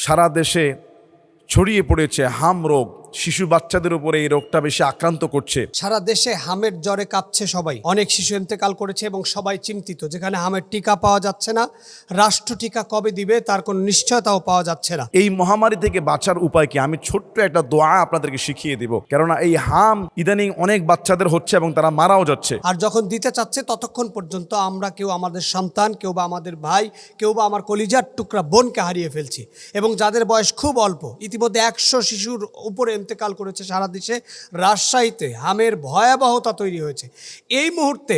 সারা দেশে ছড়িয়ে পড়েছে হাম রোগ। শিশু বাচ্চাদের উপরে এই রোগটা বেশি আক্রান্ত করছে। সারা দেশে হামের জ্বরে কাঁপছে সবাই। অনেক শিশু ইন্তেকাল করেছে এবং সবাই চিন্তিত, যেখানে হামের টিকা পাওয়া যাচ্ছে না, রাষ্ট্র টিকা কবে দিবে তার কোনো নিশ্চয়তাও পাওয়া যাচ্ছে না। এই মহামারী থেকে বাঁচার উপায় কি? আমি ছোট্ট একটা দোয়া আপনাদেরকে শিখিয়ে দিব, কেননা এই হাম ইদানিং অনেক বাচ্চাদের হচ্ছে এবং তারা মারাও যাচ্ছে। আর যখন দিতে চাচ্ছে ততক্ষণ পর্যন্ত আমরা কেউ আমাদের সন্তান, কেউ বা আমাদের ভাই, কেউ বা আমার কলিজার টুকরা বোনকে হারিয়ে ফেলছি। এবং যাদের বয়স খুব অল্প, ইতিমধ্যে 100 শিশুর উপরে ইন্তেকাল করেছে সারা দেশে। রাজশাহীতে হামের ভয়াবহতা তৈরি হয়েছে। এই মুহূর্তে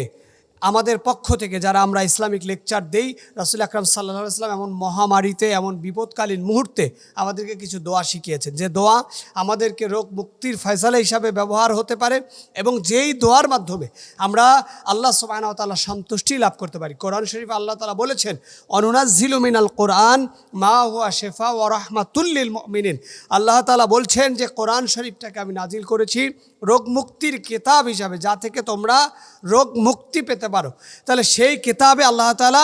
আমাদের পক্ষ থেকে যারা আমরা ইসলামিক লেকচার দেই, রাসূল আকরাম সাল্লাল্লাহু আলাইহি ওয়াসাল্লাম এমন মহামারীতে, এমন বিপদকালীন মুহূর্তে আমাদেরকে কিছু দোয়া শিখিয়েছেন, যে দোয়া আমাদেরকে রোগ মুক্তির ফয়সালা হিসাবে ব্যবহার হতে পারে এবং যেই দোয়ার মাধ্যমে আমরা আল্লাহ সুবহানাহু ওয়া তাআলা সন্তুষ্টি লাভ করতে পারি। কোরআন শরীফে আল্লাহ তাআলা বলেছেন, অনুনাজ্জিলু মিনাল কোরআন মা হুয়া শিফা ওয়া রাহমাতুল লিল মুমিনিন। আল্লাহ তাআলা বলছেন যে কোরআন শরীফটাকে আমি নাজিল করেছি রোগ মুক্তির কিতাব হিসাবে, যা থেকে তোমরা রোগ মুক্তি পেতে পারো। তাহলে সেই কিতাবে আল্লাহ তাআলা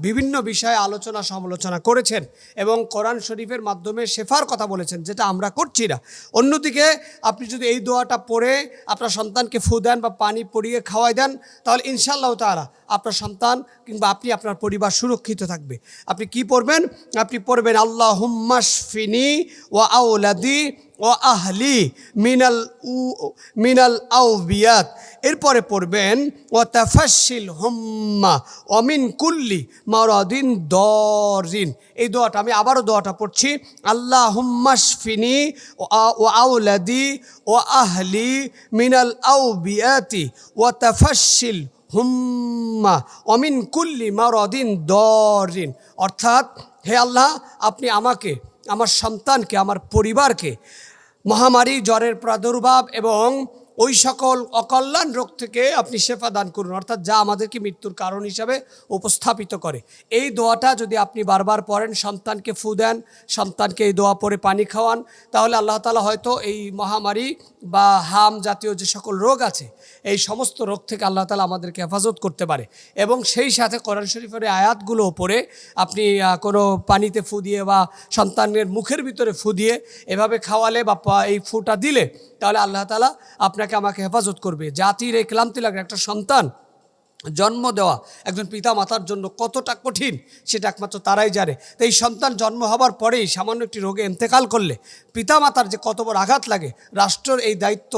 বিভিন্ন বিষয়ে আলোচনা সমালোচনা করেছেন এবং কোরআন শরীফের মাধ্যমে শেফার কথা বলেছেন, যেটা আমরা করছি না। অন্যদিকে আপনি যদি এই দোয়াটা পড়ে আপনার সন্তানকে ফু দেন বা পানি পরিয়ে খাওয়াই দেন, তাহলে ইনশাআল্লাহ তাআলা আপনার সন্তান কিংবা আপনি, আপনার পরিবার সুরক্ষিত থাকবে। আপনি কি পড়বেন? আপনি পড়বেন আল্লাহুম্মা শফিনি ওয়া আওলাদি ও আহলি মিনাল আউবিয়াত। এরপরে পড়বেন ও তাফাশিল হুম্মা অমিন কুল্লি মারাদিন দরিন। এই দোয়াটা আমি আবারও দোয়াটা পড়ছি, আল্লাহুম্মা শফিনি ও আওলাদি ও আহলি মিনাল আউবিয়াতি ও তাফাশিল হুম্মা অমিন কুল্লি মারাদিন দরিন। অর্থাৎ, হে আল্লাহ, আপনি আমাকে, আমার সন্তানকে, আমার পরিবারকে মহামারী, জ্বরের প্রাদুর্ভাব এবং ওই সকল অকল্যাণ রোগ থেকে আপনি শেফা দান করুন, অর্থাৎ যা আমাদেরকে মৃত্যুর কারণ হিসাবে উপস্থাপিত করে। এই দোয়াটা যদি আপনি বারবার পড়েন, সন্তানকে ফু দেন, সন্তানকে এই দোয়া পড়ে পানি খাওয়ান, তাহলে আল্লাহ তাআলা হয়তো এই মহামারী বা হাম জাতীয় যে সকল রোগ আছে, এই সমস্ত রোগ থেকে আল্লাহ তাআলা আমাদেরকে হেফাজত করতে পারে। এবং সেই সাথে কোরআন শরীফের আয়াতগুলো পড়ে আপনি কোনো পানিতে ফু দিয়ে বা সন্তানের মুখের ভিতরে ফু দিয়ে এভাবে খাওয়ালে বা এই ফুটা দিলে, তাহলে আল্লাহ তাআলা আপনাকে আমাকে হেফাজত করবে। জাতির এই ক্লান্তি লাগে, একটা সন্তান জন্ম দেওয়া একজন পিতা মাতার জন্য কতটা কঠিন সেটা একমাত্র তারাই জানে। তো এই সন্তান জন্ম হবার পরেই সামান্য একটি রোগে ইন্তেকাল করলে পিতা মাতার যে কত বড় আঘাত লাগে, রাষ্ট্রের এই দায়িত্ব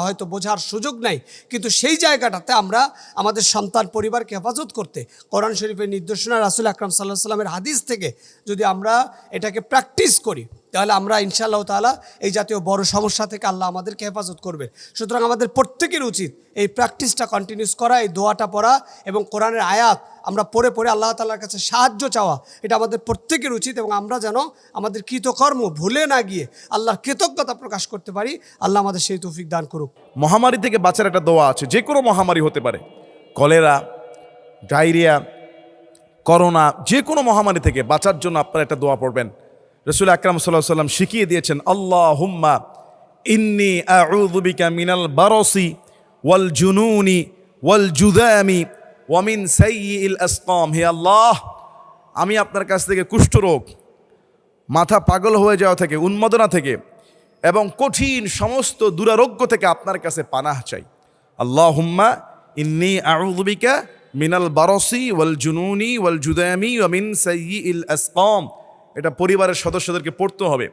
হয়তো বোঝার সুযোগ নাই। কিন্তু সেই জায়গাটাতে আমরা আমাদের সন্তান পরিবারকে হেফাজত করতে কোরআন শরীফের নির্দেশনা, রাসূল আকরাম সাল্লাল্লাহু আলাইহি ওয়াসাল্লামের হাদিস থেকে যদি আমরা এটাকে প্র্যাকটিস করি, তাহলে আমরা ইনশাআল্লাহ তাআলা এই জাতীয় বড় সমস্যা থেকে আল্লাহ আমাদেরকে হেফাজত করবে। সুতরাং আমাদের প্রত্যেকের উচিত এই প্র্যাকটিসটা কন্টিনিউস করা, এই দোয়াটা পড়া এবং কোরআনের আয়াত আমরা পড়ে পড়ে আল্লাহ তাআলার কাছে সাহায্য চাওয়া। এটা আমাদের প্রত্যেকের উচিত এবং আমরা যেন আমাদের কৃতকর্ম ভুলে না গিয়ে আল্লাহর কৃতজ্ঞতা প্রকাশ করতে পারি। আল্লাহ আমাদের সেই তৌফিক দান করুক। মহামারী থেকে বাঁচার একটা দোয়া আছে, যে কোনো মহামারী হতে পারে, কলেরা, ডায়রিয়া, করোনা, যে কোনো মহামারী থেকে বাঁচার জন্য আপনারা একটা দোয়া পড়বেন। রাসূল আকরাম সাল্লাল্লাহু আলাইহি ওয়াসাল্লাম শিখিয়ে দিয়েছেন, আল্লাহুম্মা ইন্নী আউযু বিকা মিনাল বারসি ওয়াল জুনুনি ওয়াল জুদামি ওয়া মিন সাইয়্যিল আসকাম। হে আল্লাহ, আমি আপনার কাছ থেকে কুষ্ঠরোগ, মাথা পাগল হয়ে যাওয়া থেকে, উন্মাদনা থেকে এবং কঠিন সমস্ত দুরারোগ্য থেকে আপনার কাছে পানাহ চাই। আল্লাহুম্মা ইন্নী আউযু বিকা মিনাল বারসি ওয়াল জুনুনি ওয়াল জুদামি ওয়া মিন সাইয়্যিল আসকাম। এটা পরিবারের সদস্যদেরকে পড়তে হবে।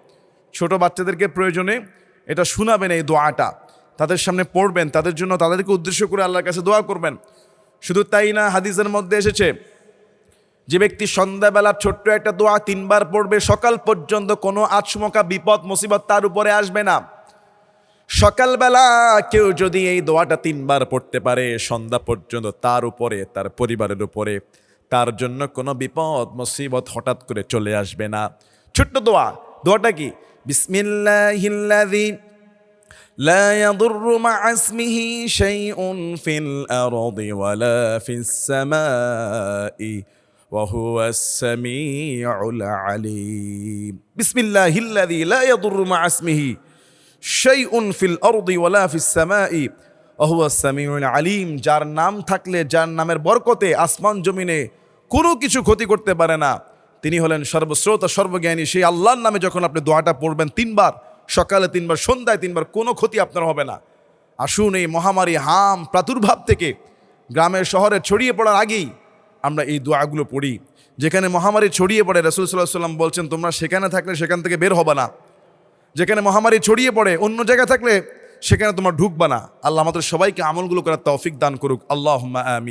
ছোট বাচ্চাদেরকে প্রয়োজনে এটা শোনাবেন, এই দোয়াটা তাদের সামনে পড়বেন, তাদের জন্য, তাদেরকে উদ্দেশ্য করে আল্লাহর কাছে দোয়া করবেন। শুধু তাই না, হাদিসের মধ্যে এসেছে, যে ব্যক্তি সন্ধ্যাবেলা ছোট্ট একটা দোয়া 3 বার পড়বে, সকাল পর্যন্ত কোনো আচমকা বিপদ মুসিবত তার উপরে আসবে না। সকালবেলা কেউ যদি এই দোয়াটা 3 বার পড়তে পারে, সন্ধ্যা পর্যন্ত তার উপরে, তার পরিবারের উপরে, তার জন্য কোনো বিপদ মুসিবত হঠাৎ করে চলে আসবে না। ছোট্ট দোয়া, দোয়াটা কি? বিসমিল্লাহিল্লাযী লা ইয়াদুররু মা'a ইসমিহি শাইউন ফিল আরদি ওয়ালা ফিস সামাই ওয়া হুয়াস সামিউল আলীম। বিসমিল্লাহিল্লাযী লা ইয়াদুররু মা'a ইসমিহি শাইউন ফিল আরদি ওয়ালা ফিস সামাই ওয়া হুয়াস সামিউল আলীম। যার নাম থাকলে, যার নামের বরকতে আসমান জমিনে কোনো কিছু ক্ষতি করতে পারে না, তিনি হলেন সর্বশ্রোতা সর্বজ্ঞানী। সেই আল্লাহর নামে যখন আপনি দোয়াটা পড়বেন 3 বার, সকালে 3 বার, সন্ধ্যায় 3 বার, কোনো ক্ষতি আপনার হবে না। আসুন এই মহামারী হাম প্রাদুর্ভাব থেকে গ্রামে শহরে ছড়িয়ে পড়ার আগেই আমরা এই দোয়াগুলো পড়ি। যেখানে মহামারী ছড়িয়ে পড়ে রাসূল সাল্লাল্লাহু আলাইহি ওয়াসাল্লাম বলছেন তোমরা সেখানে থাকলে সেখান থেকে বের হবে না। যেখানে মহামারী ছড়িয়ে পড়ে অন্য জায়গায় থাকলে সেখানে তোমরা ঢুকবা না। আল্লাহ আমাদের সবাইকে আমলগুলো করার তৌফিক দান করুক। আল্লাহুম্মা আমিন।